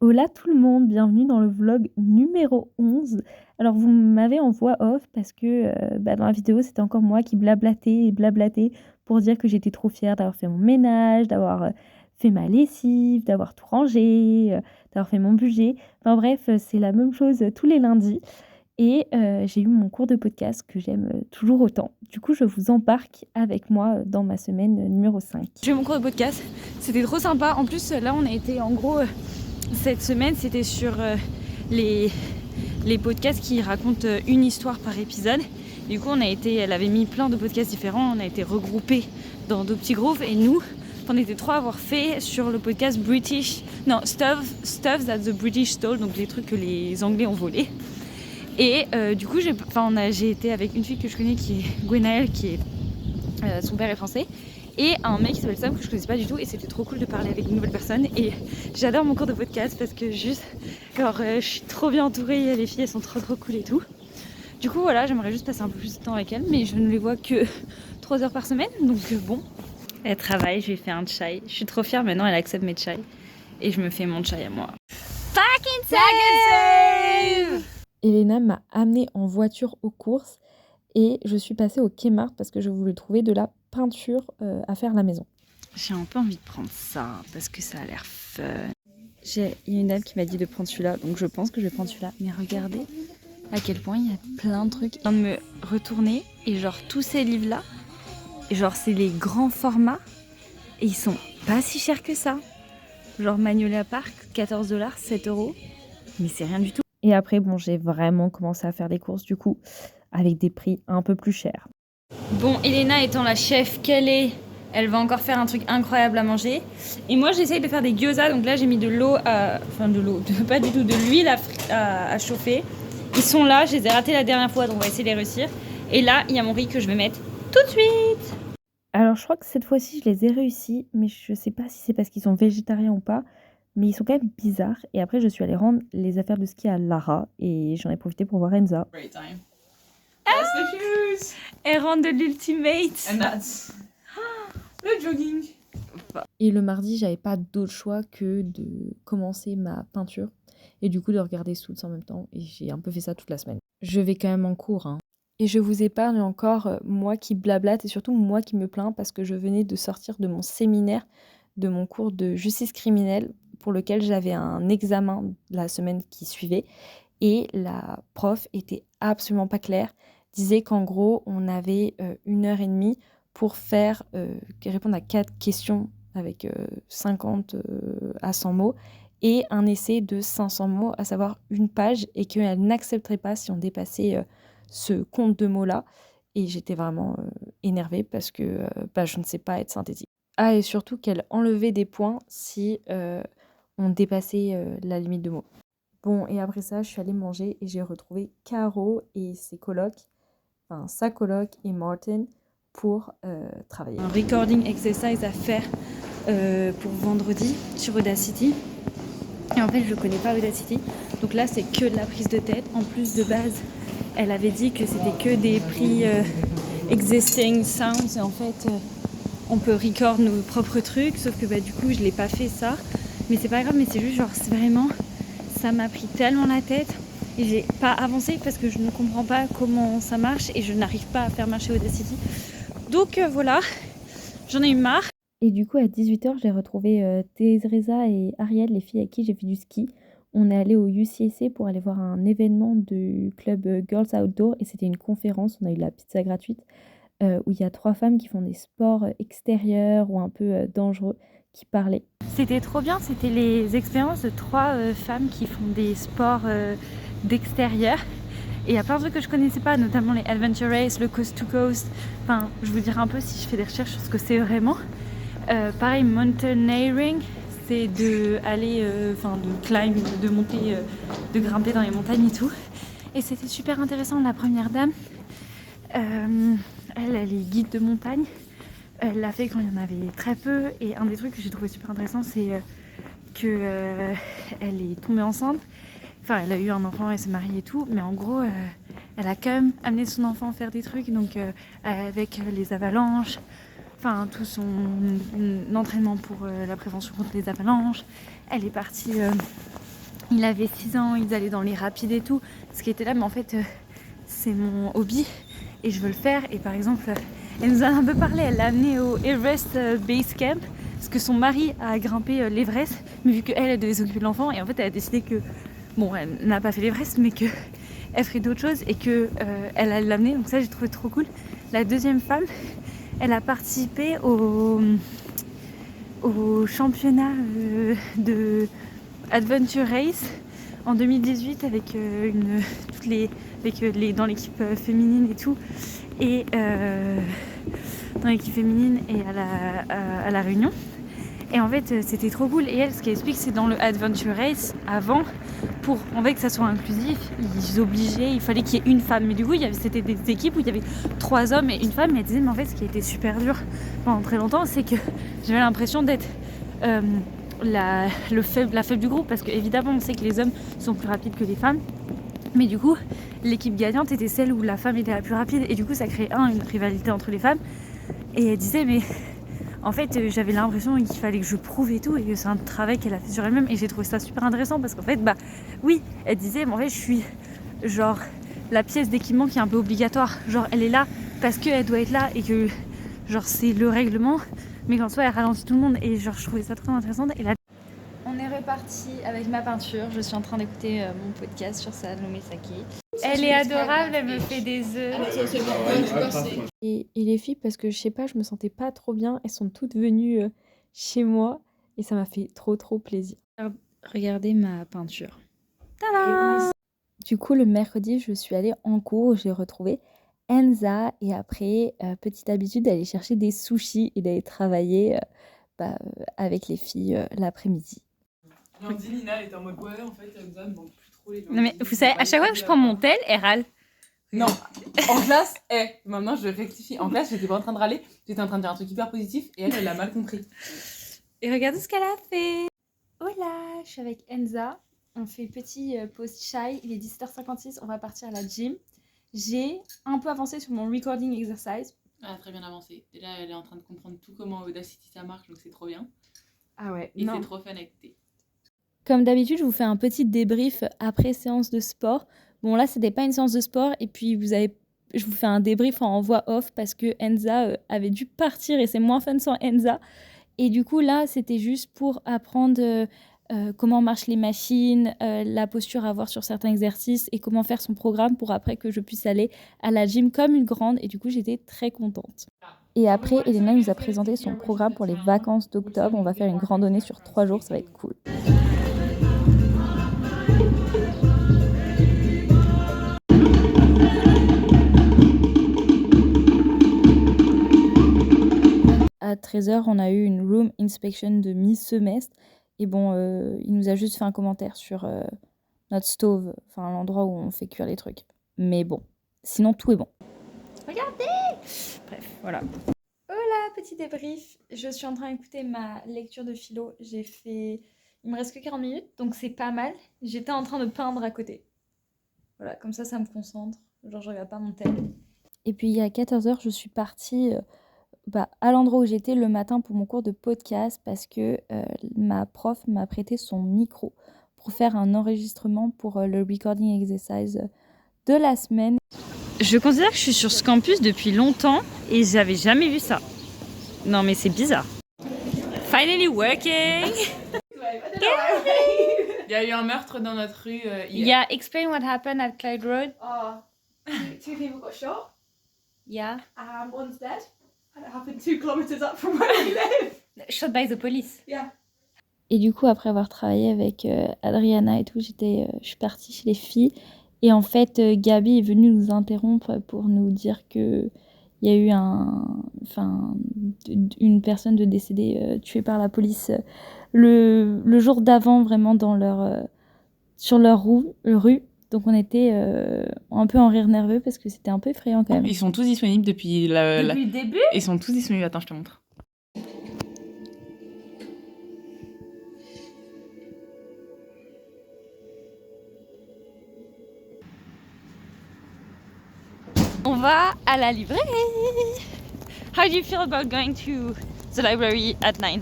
Hola tout le monde, bienvenue dans le vlog numéro 11. Alors vous m'avez en voix off parce que dans la vidéo c'était encore moi qui blablatais et blablatais pour dire que j'étais trop fière d'avoir fait mon ménage, d'avoir fait ma lessive, d'avoir tout rangé, d'avoir fait mon budget. Enfin bref, c'est la même chose tous les lundis. Et j'ai eu mon cours de podcast que j'aime toujours autant. Du coup je vous embarque avec moi dans ma semaine numéro 5. J'ai eu mon cours de podcast, c'était trop sympa. En plus là on a été en gros... Cette semaine, c'était sur les podcasts qui racontent une histoire par épisode. Du coup, elle avait mis plein de podcasts différents, on a été regroupés dans deux petits groupes et nous, on était trois à avoir fait sur le podcast Stuff that the British Stole, donc les trucs que les Anglais ont volés. Et du coup, j'ai été avec une fille que je connais qui est Gwenaëlle, qui est son père est français, et un mec qui s'appelle Sam que je connaissais pas du tout, et c'était trop cool de parler avec une nouvelle personne. Et j'adore mon cours de podcast parce que juste je suis trop bien entourée, les filles elles sont trop cool et tout. Du coup voilà, j'aimerais juste passer un peu plus de temps avec elles, mais je ne les vois que 3 heures par semaine, donc bon. Elle travaille, je lui ai fait un chai, je suis trop fière, maintenant elle accepte mes chai et je me fais mon chai à moi. Fucking save! Elena m'a amenée en voiture aux courses et je suis passée au Kmart parce que je voulais trouver de la peinture à faire à la maison. J'ai un peu envie de prendre ça parce que ça a l'air fun. Il y a une dame qui m'a dit de prendre celui-là, donc je pense que je vais prendre celui-là. Mais regardez à quel point il y a plein de trucs. Je viens de me retourner et genre tous ces livres-là, genre c'est les grands formats et ils sont pas si chers que ça. Genre Magnolia Park, 14$, 7€. Mais c'est rien du tout. Et après, j'ai vraiment commencé à faire des courses du coup avec des prix un peu plus chers. Bon, Elena étant la chef qu'elle est, elle va encore faire un truc incroyable à manger. Et moi, j'essaye de faire des gyoza. Donc là, j'ai mis de l'eau, pas du tout, de l'huile à chauffer. Ils sont là, je les ai ratés la dernière fois, donc on va essayer de les réussir. Et là, il y a mon riz que je vais mettre tout de suite. Alors je crois que cette fois-ci, je les ai réussis, mais je sais pas si c'est parce qu'ils sont végétariens ou pas. Mais ils sont quand même bizarres. Et après, je suis allée rendre les affaires de ski à Lara et j'en ai profité pour voir Enza. Great time. That's the shoes. Elle rentre de l'ultimate. And that's le jogging. Et le mardi, j'avais pas d'autre choix que de commencer ma peinture et du coup de regarder Suits en même temps. Et j'ai un peu fait ça toute la semaine. Je vais quand même en cours, hein. Et je vous épargne encore moi qui blablate et surtout moi qui me plains parce que je venais de sortir de mon séminaire, de mon cours de justice criminelle pour lequel j'avais un examen la semaine qui suivait. Et la prof était absolument pas claire, disait qu'en gros on avait 1h30 pour répondre à 4 questions avec 50 à 100 mots et un essai de 500 mots, à savoir une page, et qu'elle n'accepterait pas si on dépassait ce compte de mots-là. Et j'étais vraiment énervée parce que je ne sais pas être synthétique. Ah, et surtout qu'elle enlevait des points si on dépassait la limite de mots. Bon, et après ça, je suis allée manger et j'ai retrouvé Caro et ses colocs, enfin sa coloc et Martin, pour travailler. Un recording exercise à faire pour vendredi sur Audacity. Et en fait, je connais pas Audacity. Donc là, c'est que de la prise de tête. En plus, de base, elle avait dit que c'était que des prix existing sounds. Et en fait, on peut record nos propres trucs. Sauf que du coup, je l'ai pas fait ça. Mais c'est pas grave, mais c'est juste genre, c'est vraiment... Ça m'a pris tellement la tête. Et j'ai pas avancé parce que je ne comprends pas comment ça marche. Et je n'arrive pas à faire marcher Audacity. Donc voilà, j'en ai eu marre. Et du coup, à 18h, j'ai retrouvé Teresa et Ariel, les filles avec qui j'ai fait du ski. On est allé au UCSC pour aller voir un événement du club Girls Outdoor et c'était une conférence. On a eu la pizza gratuite où il y a 3 femmes qui font des sports extérieurs ou un peu dangereux qui parlaient. C'était trop bien, c'était les expériences de 3 femmes qui font des sports d'extérieur. Et il y a plein de trucs que je connaissais pas, notamment les Adventure Race, le Coast to Coast. Enfin, je vous dirai un peu si je fais des recherches sur ce que c'est vraiment. Pareil, mountaineering, c'est de aller, de climb, de monter, de grimper dans les montagnes et tout. Et c'était super intéressant. La première dame, elle est guide de montagne. Elle l'a fait quand il y en avait très peu. Et un des trucs que j'ai trouvé super intéressant, c'est que elle est tombée enceinte. Enfin, elle a eu un enfant, elle s'est mariée et tout. Mais en gros, elle a quand même amené son enfant faire des trucs. Donc, avec les avalanches, enfin, tout son entraînement pour la prévention contre les avalanches. Elle est partie Il avait 6 ans, ils allaient dans les rapides et tout. Ce qui était là, mais en fait, c'est mon hobby et je veux le faire. Et par exemple, elle nous a un peu parlé, elle l'a amené au Everest Base Camp parce que son mari a grimpé l'Everest, mais vu qu'elle devait s'occuper de l'enfant, et en fait, elle a décidé que, bon, elle n'a pas fait l'Everest, mais qu'elle ferait d'autres choses et qu'elle allait l'amener. Donc ça, j'ai trouvé trop cool. La deuxième femme, elle a participé au championnat de Adventure Race en 2018 avec dans l'équipe féminine et tout, et dans l'équipe féminine et à la Réunion. Et en fait, c'était trop cool. Et elle, ce qu'elle explique, c'est dans le Adventure Race, avant, pour en fait que ça soit inclusif, il fallait qu'il y ait une femme. Mais du coup, c'était des équipes où il y avait 3 hommes et une femme. Et elle disait, mais en fait, ce qui a été super dur pendant très longtemps, c'est que j'avais l'impression d'être la faible du groupe. Parce qu'évidemment, on sait que les hommes sont plus rapides que les femmes. Mais du coup, l'équipe gagnante était celle où la femme était la plus rapide. Et du coup, ça créait une rivalité entre les femmes. Et elle disait, mais en fait, j'avais l'impression qu'il fallait que je prouve et tout, et que c'est un travail qu'elle a fait sur elle-même. Et j'ai trouvé ça super intéressant parce qu'en fait, oui, elle disait, mais en fait, je suis genre la pièce d'équipement qui est un peu obligatoire. Genre, elle est là parce qu'elle doit être là et que genre c'est le règlement, mais qu'en soi, elle ralentit tout le monde. Et genre, je trouvais ça très intéressant. Et là, on est reparti avec ma peinture. Je suis en train d'écouter mon podcast sur Salomé Saké. Elle est adorable, elle me fait des œufs. Et les filles, parce que je sais pas, je me sentais pas trop bien, elles sont toutes venues chez moi et ça m'a fait trop plaisir. Regardez ma peinture. Tada! Du coup, le mercredi, je suis allée en cours, j'ai retrouvé Enza et après, petite habitude d'aller chercher des sushis et d'aller travailler avec les filles l'après-midi. On dit Nina, elle était en mode ouais, en fait, Elsa me manque plus trop les gens. Non mais vous savez, à chaque fois que je prends mon tel, elle râle. Non, en classe, maintenant je rectifie. En classe, j'étais pas en train de râler, j'étais en train de dire un truc hyper positif et elle l'a mal compris. Et regardez ce qu'elle a fait. Voilà, je suis avec Enza. On fait petit post chai, il est 17h56, on va partir à la gym. J'ai un peu avancé sur mon recording exercise. Elle a très bien avancé. Déjà, elle est en train de comprendre tout comment Audacity ça marche, donc c'est trop bien. Ah ouais, et c'est trop fun à écouter. Comme d'habitude, je vous fais un petit débrief après séance de sport. Bon, là, c'était pas une séance de sport. Et puis, je vous fais un débrief en voix off parce que Enza avait dû partir et c'est moins fun sans Enza. Et du coup, là, c'était juste pour apprendre comment marchent les machines, la posture à avoir sur certains exercices et comment faire son programme pour après que je puisse aller à la gym comme une grande. Et du coup, j'étais très contente. Et après, Elena nous a présenté son programme pour les vacances d'octobre. On va faire une randonnée sur 3 jours, ça va être cool. À 13h, on a eu une room inspection de mi-semestre. Et bon, il nous a juste fait un commentaire sur notre stove, enfin l'endroit où on fait cuire les trucs. Mais bon, sinon tout est bon. Regardez! Bref, voilà. Voilà, petit débrief. Je suis en train d'écouter ma lecture de philo. Il me reste que 40 minutes, donc c'est pas mal. J'étais en train de peindre à côté. Voilà, comme ça me concentre. Genre, je regarde pas mon tel. Et puis, à 14h, je suis partie à l'endroit où j'étais le matin pour mon cours de podcast parce que ma prof m'a prêté son micro pour faire un enregistrement pour le recording exercise de la semaine. Je considère que je suis sur ce campus depuis longtemps et j'avais jamais vu ça. Non mais c'est bizarre. Finally working! Il y a eu un meurtre dans notre rue hier. Yeah, explain what happened at Clyde Road. Two people got shot. Yeah. One's dead. And it happened 2 kilometers up from where we live. Shot by the police. Yeah. Et du coup, après avoir travaillé avec Adriana et tout, je suis partie chez les filles. Et en fait, Gabi est venue nous interrompre pour nous dire qu'il y a eu une personne de décédée tuée par la police le jour d'avant, vraiment sur leur rue. Donc on était un peu en rire nerveux parce que c'était un peu effrayant quand même. Ils sont tous disponibles depuis Depuis le début? Ils sont tous disponibles. Attends, je te montre. On va à la librairie. How do you feel about going to the library at 9?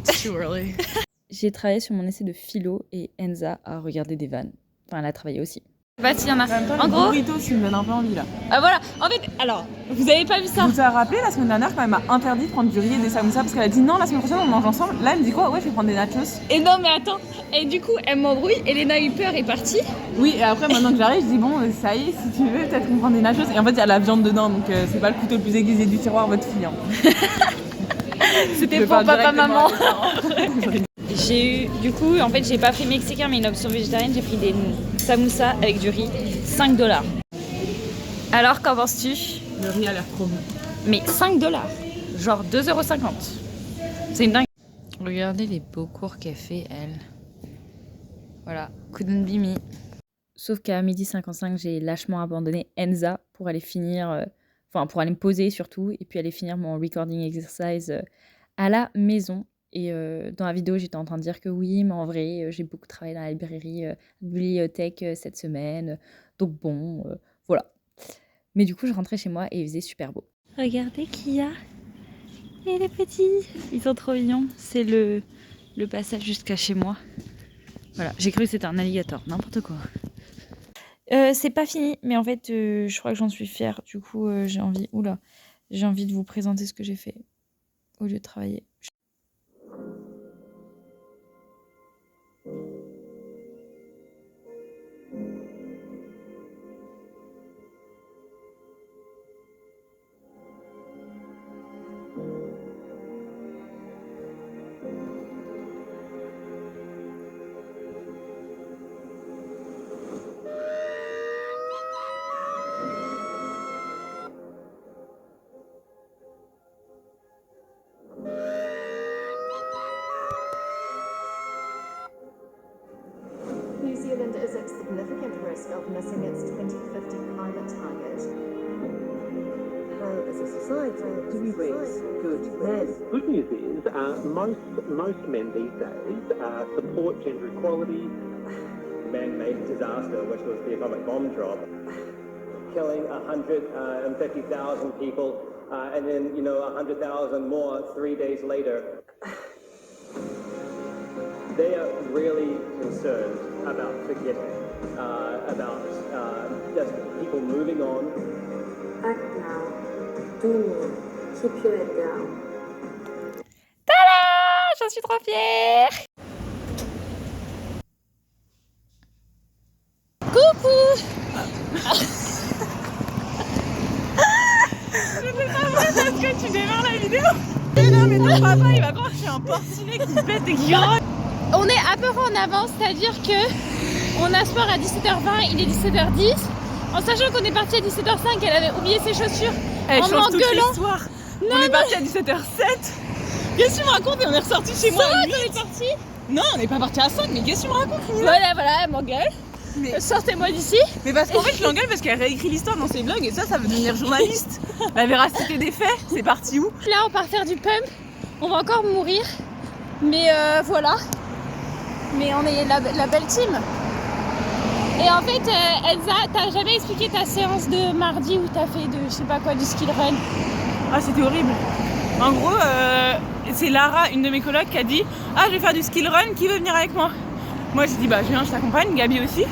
It's too early. J'ai travaillé sur mon essai de philo et Enza a regardé des vannes. Enfin, elle a travaillé aussi. Bah, s'il y en a. En même temps, En les gros, burritos, ça me donne un peu envie là. ah voilà. En fait, alors, vous avez pas vu ça? Vous avez rappelé la semaine dernière quand elle m'a interdit de prendre du riz et des samoussas parce qu'elle a dit non, la semaine prochaine on mange ensemble. Là, elle me dit quoi? Ouais, je vais prendre des nachos. Et non, mais attends. Et du coup, elle m'embrouille. Elena a eu peur et est partie. Oui, et après, maintenant que j'arrive, je dis bon, ça y est, si tu veux, peut-être qu'on prend des nachos. Et en fait, il y a la viande dedans, donc c'est pas le couteau le plus aiguisé du tiroir, votre fille. Hein. C'était pour papa, maman. J'ai eu, du coup, en fait, j'ai pas pris mexicain, mais une option végétarienne. J'ai pris des samoussas avec du riz, 5 $. Alors, qu'en penses-tu? Le riz a l'air trop bon. Mais 5 $, genre 2,50 €. C'est une dingue. Regardez les beaux cours qu'elle fait, elle. Voilà, couldn't be me. Sauf qu'à 12h55, j'ai lâchement abandonné Enza pour aller finir, pour aller me poser surtout, et puis aller finir mon recording exercise à la maison. Et dans la vidéo, j'étais en train de dire que oui, mais en vrai, j'ai beaucoup travaillé dans la bibliothèque cette semaine. Donc bon, voilà. Mais du coup, je rentrais chez moi et il faisait super beau. Regardez qui y a. Et les petits. Ils sont trop mignons. C'est le passage jusqu'à chez moi. Voilà, j'ai cru que c'était un alligator, n'importe quoi. C'est pas fini, mais en fait, je crois que j'en suis fière. Du coup, j'ai envie de vous présenter ce que j'ai fait au lieu de travailler. New Zealand is at significant risk of missing its 2050 climate target. How, as a society, do we raise good men? Good news is most men these days support gender equality. Man-made disaster, which was the atomic bomb drop, killing 150,000 people, and then 100,000 more 3 days later. They are really concerned about forgetting, about just people moving on. Act now. Do more. Keep your head down. Tada! J'en suis trop fière! Coucou! Est-ce que tu démarres la vidéo? Non, mais ton papa il va croire que je suis un porcinet qui se pète et qui rentre. On est à peu près en avance, c'est-à-dire que on a sport à 17h20, il est 17h10. En sachant qu'on est parti à 17h05, elle avait oublié ses chaussures. Elle en change toute m'engueulant. l'histoire. On est parti à 17h07. Qu'est-ce que tu me racontes? Et on est ressorti chez moi à 8. On est parti. Non, on n'est pas parti à 5, mais qu'est-ce que tu me racontes? Voilà, elle m'engueule. Mais- Sortez-moi d'ici. Mais parce qu'en fait, je l'engueule parce qu'elle réécrit l'histoire dans ses blogs et ça veut devenir journaliste. La véracité des faits, c'est parti où? Là, on part faire du pump. On va encore mourir. Mais voilà. Mais on est la belle team. Et en fait, Elsa, t'as jamais expliqué ta séance de mardi où t'as fait du skill run? Ah, c'était horrible. En gros, c'est Lara, une de mes colocs, qui a dit « Ah, je vais faire du skill run, qui veut venir avec moi ?» Moi, j'ai dit « Bah, je viens, je t'accompagne, Gabi aussi. »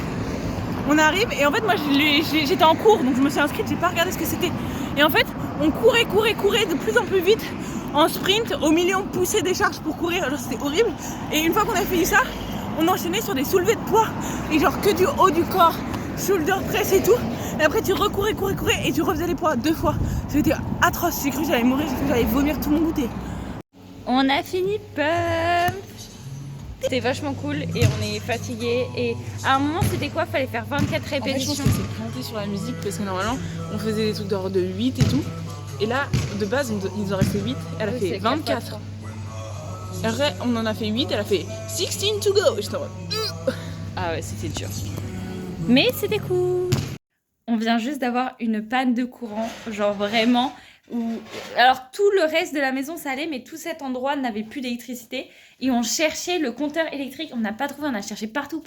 On arrive et en fait, moi, j'étais en cours, donc je me suis inscrite, j'ai pas regardé ce que c'était. Et en fait, on courait de plus en plus vite, en sprint, au milieu, on poussait des charges pour courir, alors c'était horrible. Et une fois qu'on a fini ça, on enchaînait sur des soulevés de poids, et genre que du haut du corps, shoulder press et tout. Et après, tu recourais, et tu refaisais les poids 2 fois. C'était atroce, j'ai cru que j'allais mourir, j'ai cru que j'allais vomir tout mon goûter. On a fini pump. C'était vachement cool et on est fatigué. Et à un moment, c'était quoi? Fallait faire 24 En fait, je pense répétitions. que c'est planté sur la musique parce que normalement, on faisait des trucs d'ordre de 8 et tout. Et là, de base, ils en restait 8, elle a Oui, fait c'est 24. Et après, on en a fait 8, elle a fait 16 to go. Et j'étais en mode, Ah ouais, c'était dur. Mais c'était cool. On vient juste d'avoir une panne de courant, genre vraiment. Alors tout le reste de la maison ça allait, mais tout cet endroit n'avait plus d'électricité. Et on cherchait le compteur électrique, on n'a pas trouvé, on a cherché partout.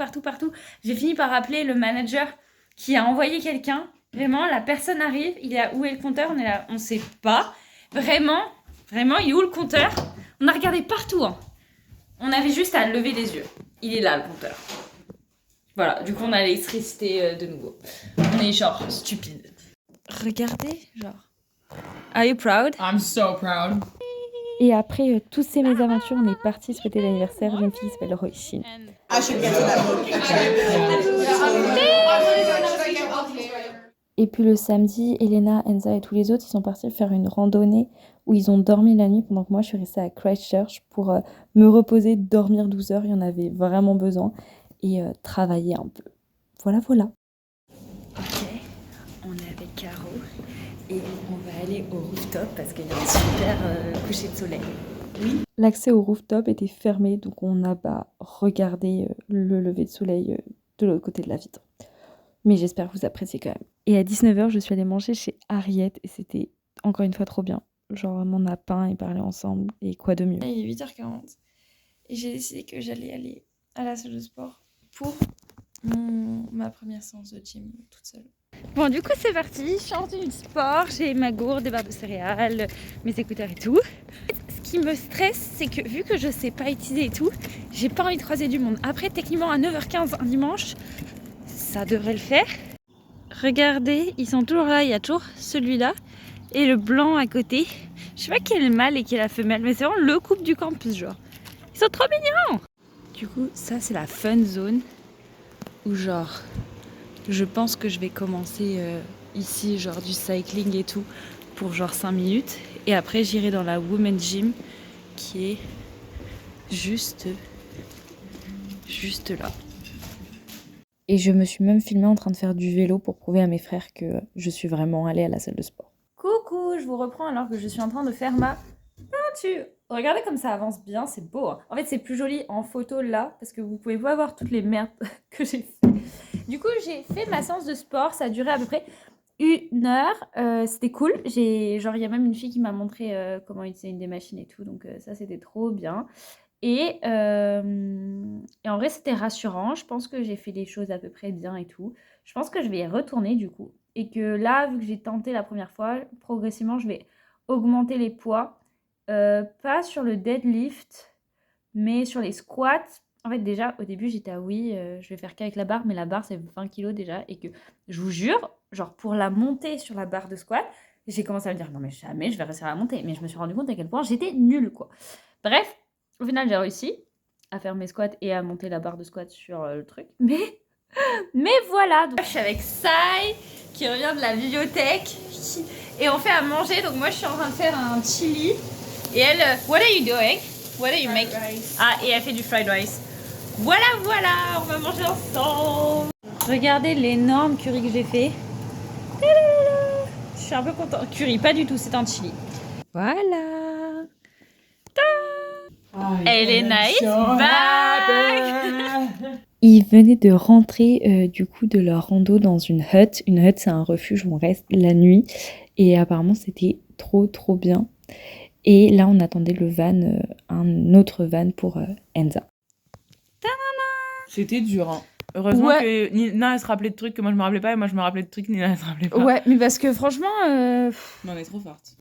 J'ai fini par appeler le manager qui a envoyé quelqu'un. Vraiment, la personne arrive, il est là, où est le compteur? On est là, on sait pas. Vraiment, il est où le compteur? On a regardé partout, hein. On avait juste à lever les yeux. Il est là, le compteur. Voilà, du coup, on a l'électricité de nouveau. On est genre stupide. Regardez, genre. Are you proud? I'm so proud. Et après toutes ces mésaventures, on est parti fêter l'anniversaire d'une fille qui s'appelle Roisin. Et puis le samedi, Elena, Enza et tous les autres, ils sont partis faire une randonnée où ils ont dormi la nuit pendant que moi je suis restée à Christchurch pour me reposer, dormir 12 heures, il y en avait vraiment besoin, et travailler un peu. Voilà, voilà. Ok, on est avec Caro et on va aller au rooftop parce qu'il y a un super coucher de soleil. Oui. L'accès au rooftop était fermé, donc on n'a pas regardé le lever de soleil de l'autre côté de la vitre. Mais j'espère que vous appréciez quand même. Et à 19h, je suis allée manger chez Harriet et c'était encore une fois trop bien. Genre vraiment on a peint et parlé ensemble et quoi de mieux. Il est 8h40 et j'ai décidé que j'allais aller à la salle de sport pour ma première séance de gym toute seule. Bon, du coup c'est parti, je suis en tenue de sport, j'ai ma gourde, des barres de céréales, mes écouteurs et tout. Ce qui me stresse, c'est que vu que je sais pas utiliser et tout, j'ai pas envie de croiser du monde. Après, techniquement à 9h15 un dimanche, ça devrait le faire. Regardez, ils sont toujours là, il y a toujours celui-là et le blanc à côté. Je sais pas qui est le mâle et qui est la femelle, mais c'est vraiment le couple du campus, genre. Ils sont trop mignons! Du coup, ça c'est la fun zone où genre, je pense que je vais commencer ici, genre du cycling et tout, pour genre 5 minutes. Et après, j'irai dans la women's gym qui est juste là. Et je me suis même filmée en train de faire du vélo pour prouver à mes frères que je suis vraiment allée à la salle de sport. Coucou, je vous reprends alors que je suis en train de faire ma peinture. Regardez comme ça avance bien, c'est beau. Hein. En fait, c'est plus joli en photo là, parce que vous pouvez pas voir toutes les merdes que j'ai fait. Du coup, j'ai fait ma séance de sport, ça a duré à peu près 1 heure. C'était cool. Genre, il y a même une fille qui m'a montré comment utiliser une des machines et tout, donc ça, c'était trop bien. Et en vrai, c'était rassurant. Je pense que j'ai fait les choses à peu près bien et tout. Je pense que je vais y retourner du coup. Et que là, vu que j'ai tenté la première fois, progressivement, je vais augmenter les poids. Pas sur le deadlift, mais sur les squats. En fait, déjà, au début, j'étais oui, je vais faire qu'avec la barre, mais la barre, c'est 20 kilos déjà. Et que, je vous jure, genre pour la monter sur la barre de squat, j'ai commencé à me dire, non mais jamais je vais réussir à la monter. Mais je me suis rendu compte à quel point j'étais nulle, quoi. Bref, au final, j'ai réussi à faire mes squats et à monter la barre de squat sur le truc. Mais voilà, donc je suis avec Sai, qui revient de la bibliothèque, et on fait à manger. Donc moi, je suis en train de faire un chili. Et elle, what are you doing? What are you making? Ah, et elle fait du fried rice. Voilà, on va manger ensemble. Regardez l'énorme curry que j'ai fait. Je suis un peu contente. Curry, pas du tout, c'est un chili. Voilà. Elena is back. Ils venaient de rentrer du coup de leur rando dans une hutte. Une hutte, c'est un refuge où on reste la nuit. Et apparemment, c'était trop bien. Et là, on attendait le van, un autre van pour Enza. C'était dur, hein. Heureusement que Nina elle se rappelait de trucs que moi je me rappelais pas et moi je me rappelais de trucs que Nina elle se rappelait pas. Ouais, mais parce que franchement... Non, on est trop forte.